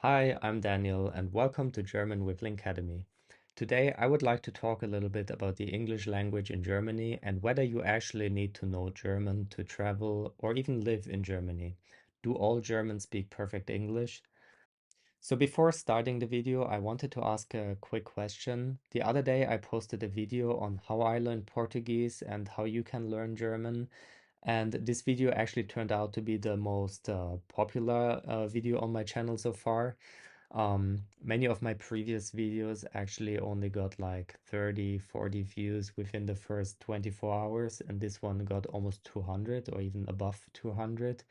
Hi, I'm Daniel, and welcome to German with Academy. Today, I would like to talk a little bit about the English language in Germany and whether you actually need to know German to travel or even live in Germany. Do all Germans speak perfect English? So before starting the video, I wanted to ask a quick question. The other day, I posted a video on how I learned Portuguese and how you can learn German. And this video actually turned out to be the most popular video on my channel so far. Many of my previous videos actually only got like 30, 40 views within the first 24 hours, and this one got almost 200 or even above 200.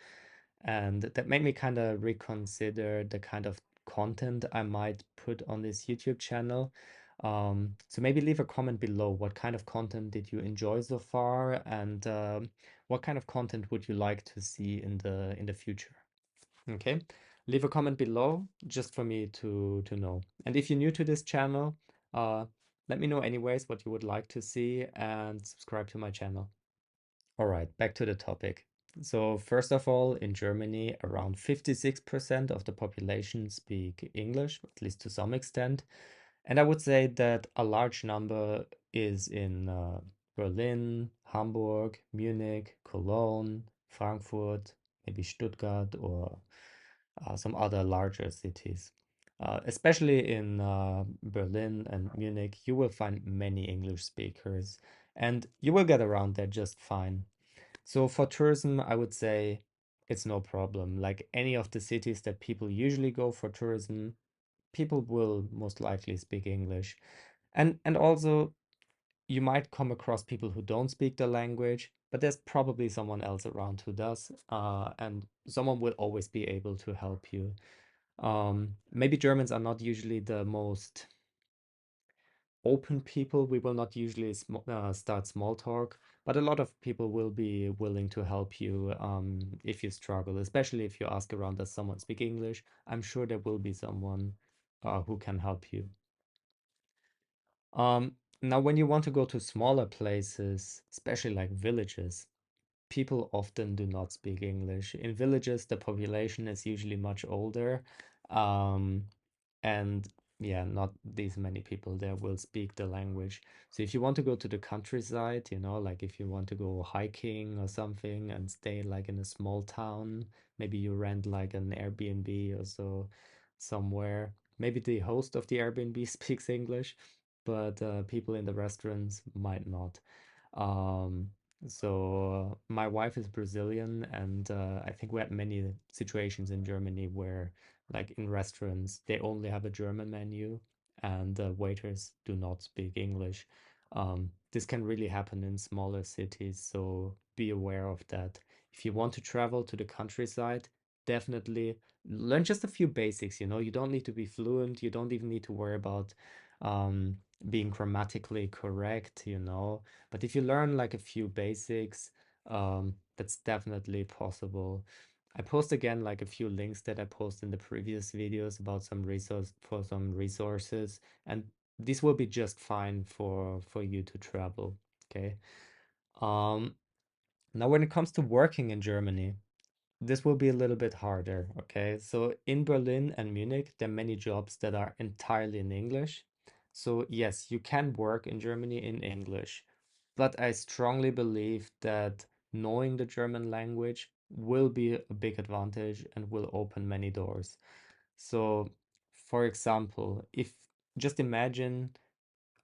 And that made me kind of reconsider the kind of content I might put on this YouTube channel. So maybe leave a comment below. What kind of content did you enjoy so far, and what kind of content would you like to see in the future? Okay, leave a comment below just for me to know. And if you're new to this channel, uh, let me know anyways what you would like to see and subscribe to my channel. All right, back to the topic. So first of all, in Germany, around 56% of the population speak English, at least to some extent. And I would say that a large number is in Berlin, Hamburg, Munich, Cologne, Frankfurt, maybe Stuttgart or some other larger cities. Especially in Berlin and Munich, you will find many English speakers and you will get around there just fine. So for tourism, I would say it's no problem. Like any of the cities that people usually go for tourism, people will most likely speak English. And also you might come across people who don't speak the language, but there's probably someone else around who does, and someone will always be able to help you. Maybe Germans are not usually the most open people. We will not usually start small talk, but a lot of people will be willing to help you if you struggle, especially if you ask around, does someone speak English? I'm sure there will be someone who can help you. Now, when you want to go to smaller places, especially like villages, people often do not speak English. In villages, the population is usually much older. Um, and yeah, not these many people there will speak the language. So if you want to go to the countryside, like if you want to go hiking or something and stay like in a small town, maybe you rent like an Airbnb or so somewhere. Maybe the host of the Airbnb speaks English, but people in the restaurants might not. Um, so my wife is Brazilian, and I think we had many situations in Germany where, like in restaurants, they only have a German menu, and the waiters do not speak English. This can really happen in smaller cities, so be aware of that. If you want to travel to the countryside, definitely learn just a few basics. You don't need to be fluent. You don't even need to worry about being grammatically correct. But if you learn like a few basics, that's definitely possible. I post again like a few links that I post in the previous videos about some resources, and this will be just fine for you to travel. Okay. Um, Now when it comes to working in Germany, this will be a little bit harder, okay? So in Berlin and Munich, there are many jobs that are entirely in English. So yes, you can work in Germany in English, but I strongly believe that knowing the German language will be a big advantage and will open many doors. So, for example, if just imagine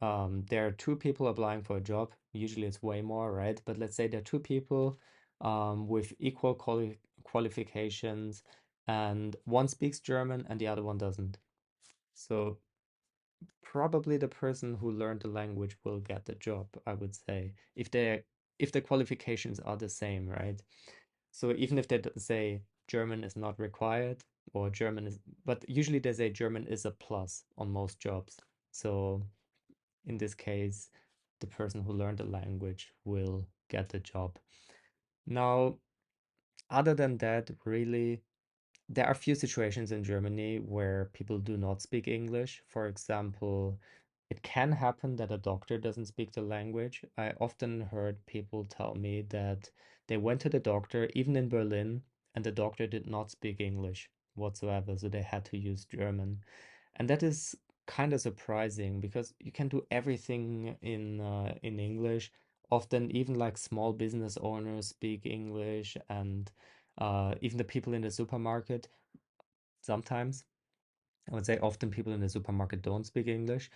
there are two people applying for a job. Usually it's way more, right? But let's say there are two people with equal qualifications, and one speaks German and the other one doesn't. So probably the person who learned the language will get the job, I would say, if the qualifications are the same, right? So even if they say German is not required or German is, but usually they say German is a plus on most jobs. So in this case, the person who learned the language will get the job. Now, other than that, really, there are few situations in Germany where people do not speak English. For example, it can happen that a doctor doesn't speak the language. I often heard people tell me that they went to the doctor, even in Berlin, and the doctor did not speak English whatsoever, so they had to use German. And that is kind of surprising because you can do everything in English. Often even like small business owners speak English, and even the people in the supermarket sometimes. I would say often people in the supermarket don't speak English,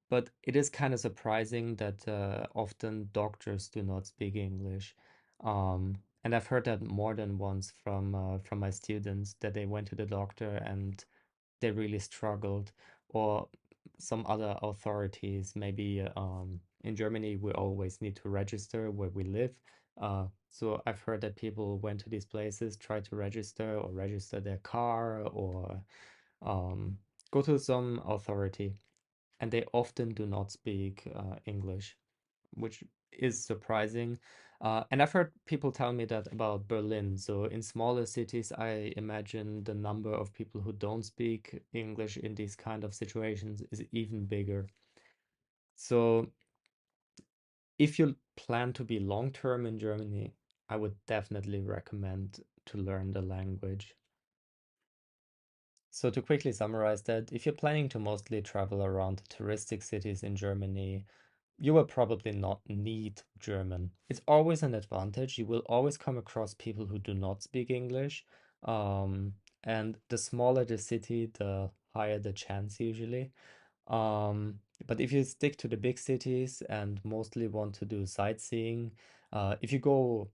but it is kind of surprising that often doctors do not speak English. And I've heard that more than once from my students that they went to the doctor and they really struggled, or some other authorities. Maybe in Germany, we always need to register where we live. So I've heard that people went to these places, tried to register or register their car or um, go to some authority, and they often do not speak English, which is surprising. And I've heard people tell me that about Berlin. So in smaller cities, I imagine the number of people who don't speak English in these kind of situations is even bigger. So if you plan to be long term in Germany, I would definitely recommend to learn the language. So to quickly summarize that, if you're planning to mostly travel around the touristic cities in Germany, you will probably not need German. It's always an advantage. You will always come across people who do not speak English. Um, and the smaller the city, the higher the chance usually. But if you stick to the big cities and mostly want to do sightseeing, if you go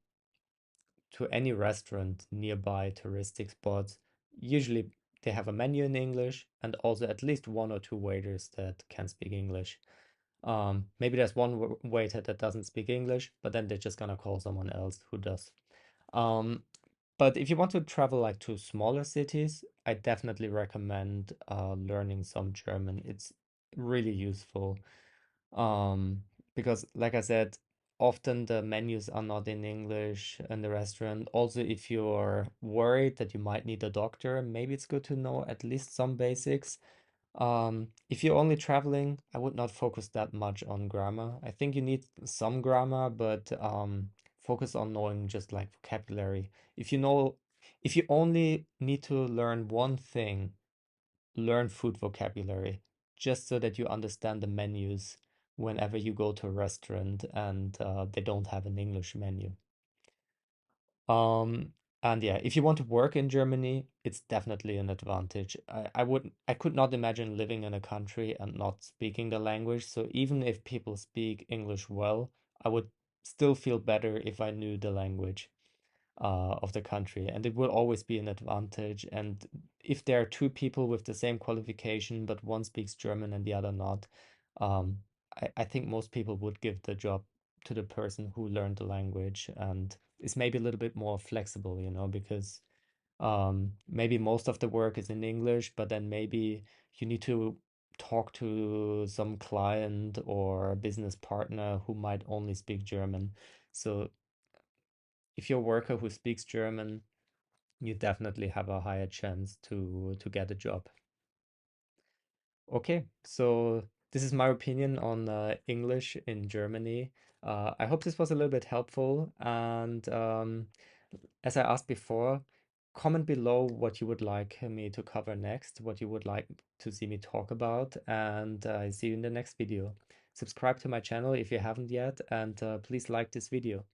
to any restaurant nearby touristic spots, usually they have a menu in English and also at least one or two waiters that can speak English. Maybe there's one waiter that doesn't speak English, but then they're just gonna call someone else who does. Um, but if you want to travel like to smaller cities, I definitely recommend learning some German. It's really useful. Um, because like I said, often the menus are not in English in the restaurant. Also, if you're worried that you might need a doctor, maybe it's good to know at least some basics. If you're only traveling, I would not focus that much on grammar. I think you need some grammar, but focus on knowing just like vocabulary. If you only need to learn one thing, learn food vocabulary, just so that you understand the menus whenever you go to a restaurant and they don't have an English menu. Um, and yeah, if you want to work in Germany, it's definitely an advantage. I could not imagine living in a country and not speaking the language. So even if people speak English well, I would still feel better if I knew the language of the country, and it will always be an advantage. And if there are two people with the same qualification, but one speaks German and the other not, um, I think most people would give the job to the person who learned the language and is maybe a little bit more flexible, because maybe most of the work is in English, but then maybe you need to talk to some client or business partner who might only speak German. So if you're a worker who speaks German, you definitely have a higher chance to get a job. Okay, so this is my opinion on English in Germany. I hope this was a little bit helpful. And as I asked before, comment below what you would like me to cover next, what you would like to see me talk about, and I see you in the next video. Subscribe to my channel if you haven't yet, and please like this video.